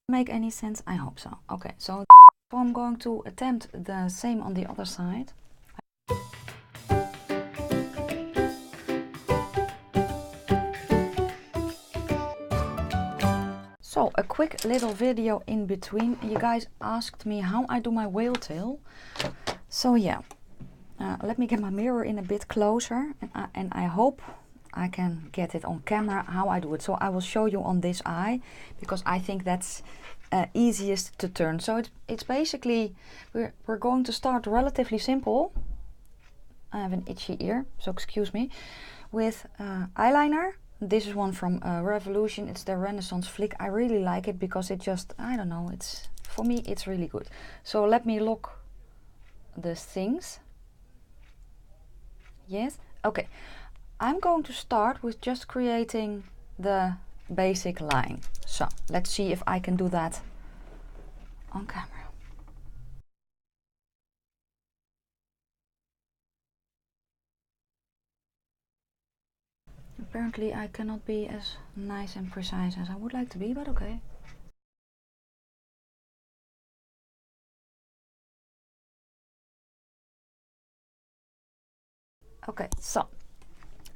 Make any sense? I hope so. Okay, so I'm going to attempt the same on the other side. So a quick little video in between. You guys asked me how I do my whale tail. So yeah, let me get my mirror in a bit closer, and I hope I can get it on camera how I do it. So I will show you on this eye because I think that's easiest to turn. So it's basically, we're going to start relatively simple. I have an itchy ear, so excuse me. With eyeliner. This is one from Revolution. It's the Renaissance Flick. I really like it because it just, I don't know, it's, for me it's really good. So let me lock the things. Yes, okay. I'm going to start with just creating the basic line. So let's see if I can do that on camera. Apparently I cannot be as nice and precise as I would like to be, but okay. Okay, so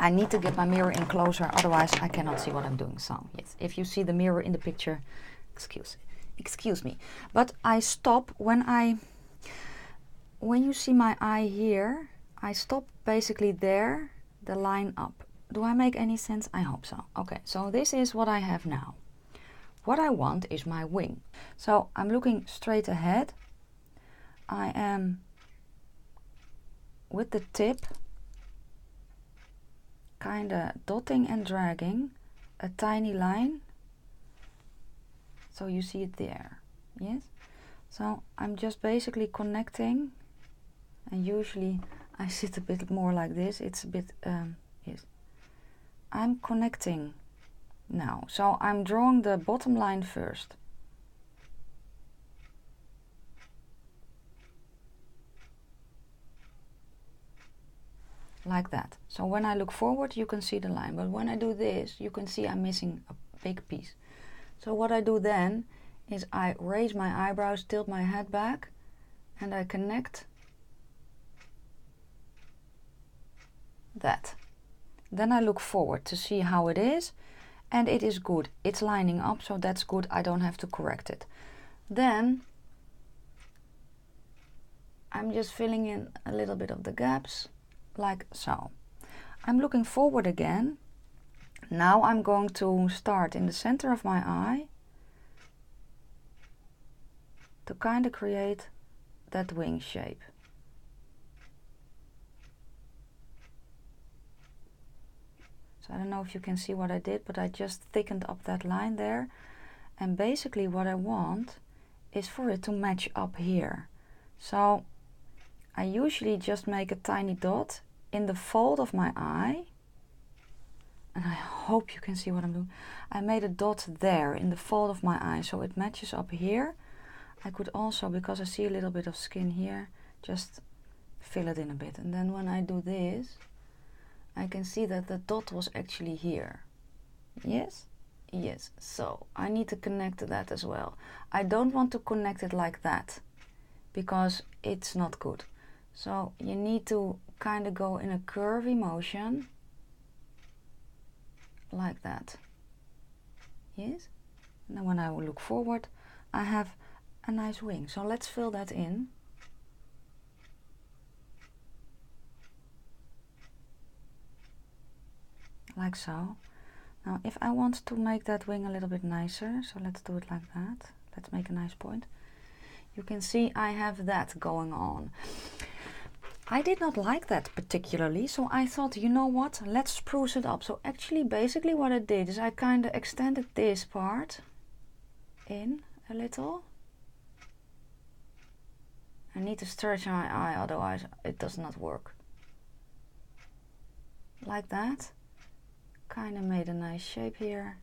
I need to get my mirror in closer, otherwise I cannot see what I'm doing. So yes, if you see the mirror in the picture, excuse me. But I stop when you see my eye here, I stop basically there, the line up. Do I make any sense? I hope so. Okay, so this is what I have now. What I want is my wing. So I'm looking straight ahead. I am with the tip kind of dotting and dragging a tiny line. So you see it there, yes? So I'm just basically connecting, and usually I sit a bit more like this. It's a bit, yes. I'm connecting now. So I'm drawing the bottom line first. Like that. So when I look forward, you can see the line. But when I do this, you can see I'm missing a big piece. So what I do then is I raise my eyebrows, tilt my head back, and I connect that. Then I look forward to see how it is, and it is good. It's lining up, so that's good. I don't have to correct it. Then I'm just filling in a little bit of the gaps, like so. I'm looking forward again. Now I'm going to start in the center of my eye to kind of create that wing shape. So I don't know if you can see what I did, but I just thickened up that line there. And basically what I want is for it to match up here. So I usually just make a tiny dot in the fold of my eye. And I hope you can see what I'm doing. I made a dot there in the fold of my eye, so it matches up here. I could also, because I see a little bit of skin here, just fill it in a bit. And then when I do this, I can see that the dot was actually here. Yes? Yes. So I need to connect that as well. I don't want to connect it like that, because it's not good. So you need to kind of go in a curvy motion, like that. Yes? And then when I will look forward, I have a nice wing. So let's fill that in. Like so. Now if I want to make that wing a little bit nicer, so let's do it like that. Let's make a nice point. You can see I have that going on. I did not like that particularly, so I thought, you know what, let's spruce it up. So actually basically what I did is I kind of extended this part in a little. I need to stretch my eye, otherwise it does not work. Like that. Kind of made a nice shape here.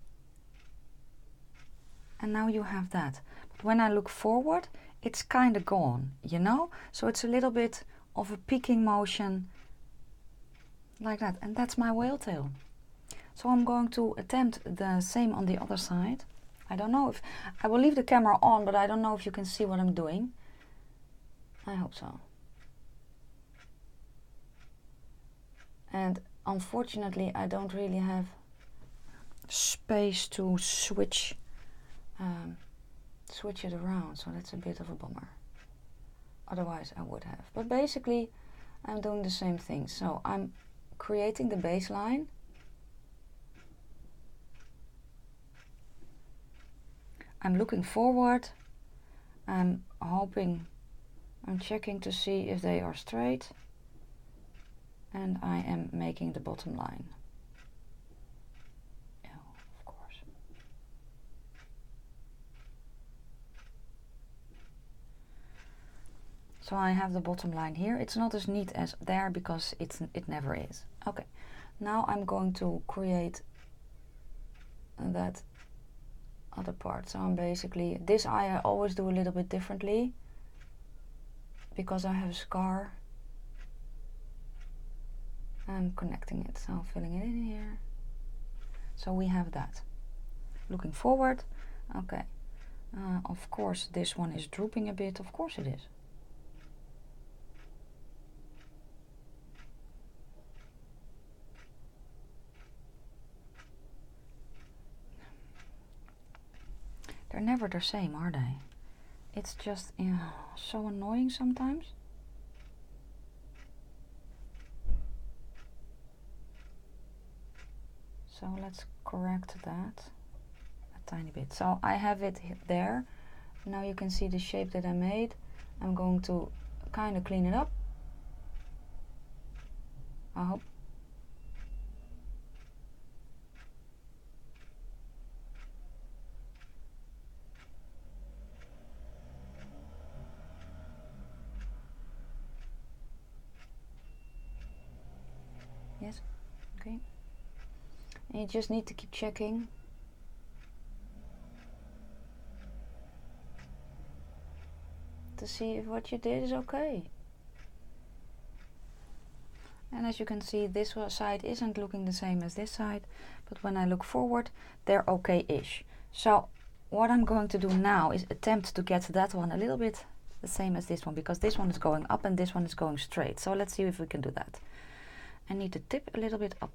And now you have that. But when I look forward, it's kind of gone, you know? So it's a little bit of a peaking motion, like that. And that's my whale tail. So I'm going to attempt the same on the other side. I don't know if, I will leave the camera on, but I don't know if you can see what I'm doing. I hope so. And unfortunately, I don't really have space to switch it around, so that's a bit of a bummer. Otherwise I would have. But basically I'm doing the same thing. So I'm creating the baseline. I'm looking forward. I'm checking to see if they are straight. And I am making the bottom line. Yeah, of course. So I have the bottom line here. It's not as neat as there because it never is. Okay, now I'm going to create that other part. So I'm basically, this eye I always do a little bit differently because I have a scar. I'm connecting it, so filling it in here. So we have that. Looking forward. Okay. Of course this one is drooping a bit. Of course it is. They're never the same, are they? It's just so annoying sometimes. So let's correct that a tiny bit. So I have it there. Now you can see the shape that I made. I'm going to kind of clean it up. I hope. Yes, okay. And you just need to keep checking. To see if what you did is okay. And as you can see, this side isn't looking the same as this side, but when I look forward, they're okay-ish. So what I'm going to do now is attempt to get that one a little bit the same as this one, because this one is going up and this one is going straight. So let's see if we can do that. I need to tip a little bit up,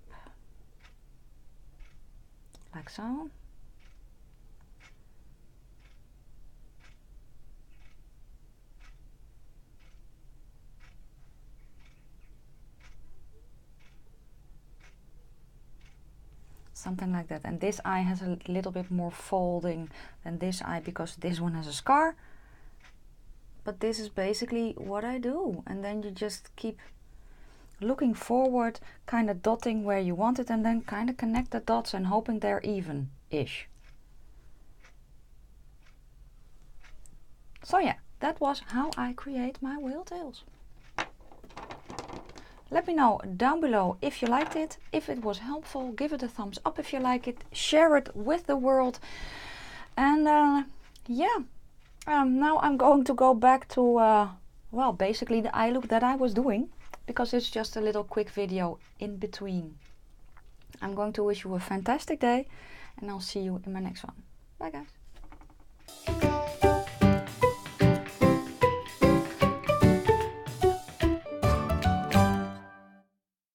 like so. Something like that. And this eye has a little bit more folding than this eye because this one has a scar. But this is basically what I do. And then you just keep looking forward, kind of dotting where you want it, and then kind of connect the dots and hoping they're even-ish. So yeah, that was how I create my whale tails. Let me know down below if you liked it, if it was helpful. Give it a thumbs up if you like it, share it with the world. And yeah, now I'm going to go back to, well, basically the eye look that I was doing, because it's just a little quick video in between. I'm going to wish you a fantastic day, and I'll see you in my next one. Bye guys.